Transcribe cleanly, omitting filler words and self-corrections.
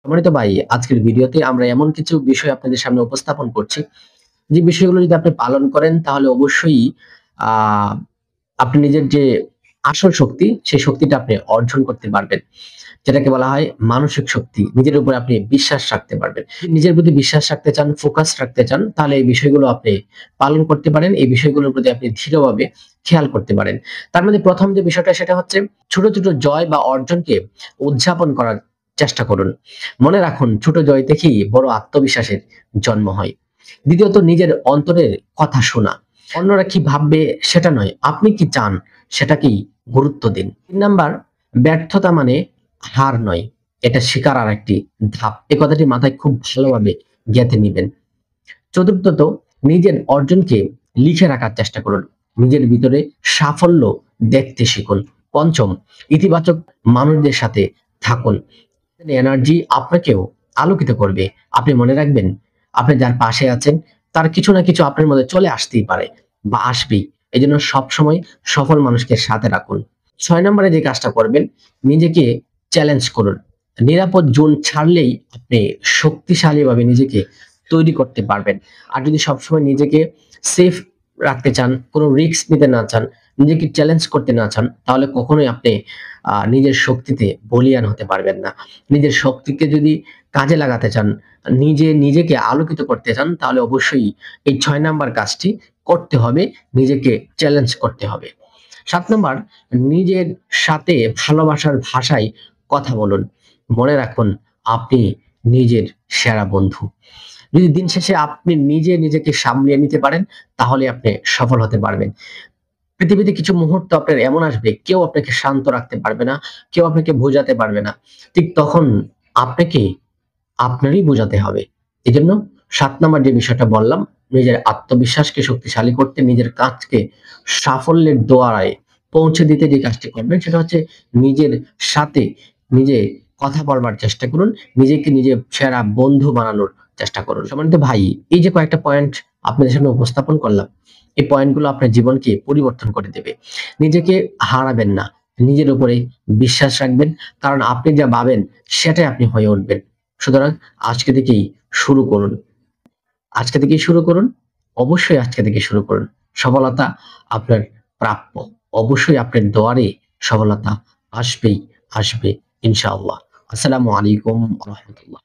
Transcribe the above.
সম্মানিত ভাই, আজকের ভিডিওতে আমরা এমন কিছু বিষয় আপনাদের সামনে উপস্থাপন করছি, যে বিষয়গুলো যদি আপনি পালন করেন তাহলে অবশ্যই আ আপনি নিজের যে আসল শক্তি, সেই শক্তিটা আপনি অর্জন করতে পারবেন। যেটাকে বলা হয় মানসিক শক্তি। নিজের উপরে আপনি বিশ্বাস রাখতে পারবেন। নিজের প্রতি বিশ্বাস রাখতে চান, ফোকাস রাখতে চান, তাহলে এই বিষয়গুলো আপনি পালন করতে পারেন। এই বিষয়গুলোর প্রতি আপনি দৃঢ়ভাবে খেয়াল করতে পারেন। তার মধ্যে ১ম যে বিষয়টা সেটা হচ্ছে ছোট, ছোট জয় বা অর্জনকে উদযাপন করার চেষ্টা করুন। মনে রাখুন ছোট জয় থেকেই বড় আত্মবিশ্বাসের জন্ম হয়। দ্বিতীয়ত নিজের অন্তরের কথা শোনা। অন্যরা কি ভাববে সেটা নয়, আপনি কি চান সেটাকেই গুরুত্ব দিন। ৩ নাম্বার, ব্যর্থতা মানে হার নয়, এটা শিখার আরেকটি ধাপ। এই কথাটি মাথায় খুব ভালোভাবে গেঁথে নিবেন। চতুর্থত, নিজের অর্জনকে লিখে রাখার চেষ্টা করুন। নিজের ভিতরে সাফল্য দেখতে শিখুন। পঞ্চম, ইতিবাচক মানুষদের সাথে থাকুন। এনার্জি আপনাকেও আলোকিত করবে। আপনি মনে রাখবেন, আপনি যার পাশে আছেন তার কিছু না কিছু আপনার মধ্যে চলে আসতেই পারে বা আসবেই। এজন্য সবসময় সফল মানুষকে সাথে রাখুন। ৬ নম্বরে যে কাজটা করবেন, নিজেকে চ্যালেঞ্জ করুন। নিরাপদ জোন ছাড়লেই আপনি শক্তিশালীভাবে নিজেকে তৈরি করতে পারবেন। আর যদি সবসময় নিজেকে সেফ রাখতে চান, কোনো রিস্ক নিতে না চান, নিজেকে চ্যালেঞ্জ করতে না চান, তাহলে কখনোই আপনি নিজের শক্তিতে বলীয়ান হতে পারবেন না। নিজের শক্তিকে যদি কাজে লাগাতে চান, নিজেকে আলোকিত করতে চান, তাহলে অবশ্যই এই ৬ নাম্বার কাজটি করতে হবে, নিজেকে চ্যালেঞ্জ করতে হবে। ৭ নাম্বার, নিজের সাথে ভালোবাসার ভাষায় কথা বলুন। মনে রাখুন আপনি নিজের সেরা বন্ধু। যদি দিন শেষে আপনি নিজেকে সামলিয়ে নিতে পারেন, তাহলে আপনি সফল হতে পারবেন। পৃথিবীতে কিছু মুহূর্ত আপনার এমন আসবে, কেউ আপনাকে শান্ত রাখতে পারবে না, কেউ আপনাকে বোঝাতে পারবে না। ঠিক তখন আপনাকে আপনারই বোঝাতে হবে। এজন্য ৭ নাম্বার যে বিষয়টা বললাম, নিজের আত্মবিশ্বাসকে শক্তিশালী করতে, নিজের কাজকে সাফল্যের দোয়ারায় পৌঁছে দিতে যে কাজটি করবেন সেটা হচ্ছে নিজের সাথে নিজে কথা বলবার চেষ্টা করুন। নিজে সেরা বন্ধু বানানোর চেষ্টা করুন। সম্মানিত ভাই, এই যে কয়েকটা পয়েন্ট আপনাদের সামনে উপস্থাপন করলাম, এই পয়েন্টগুলো আপনার জীবনকে পরিবর্তন করে দেবে। নিজেকে হারাবেন না। নিজের উপরে বিশ্বাস রাখবেন। কারণ আপনি যা ভাবেন সেটাই আপনি হয়ে উঠবেন। সুতরাং আজকে থেকেই শুরু করুন। আজকে থেকেই শুরু করুন। অবশ্যই আজকে থেকে শুরু করুন। সফলতা আপনার প্রাপ্য। অবশ্যই আপনার দুয়ারে সফলতা আসবেই, আসবে ইনশাআল্লাহ। আসসালামু আলাইকুম ওয়া রাহমাতুল্লাহ।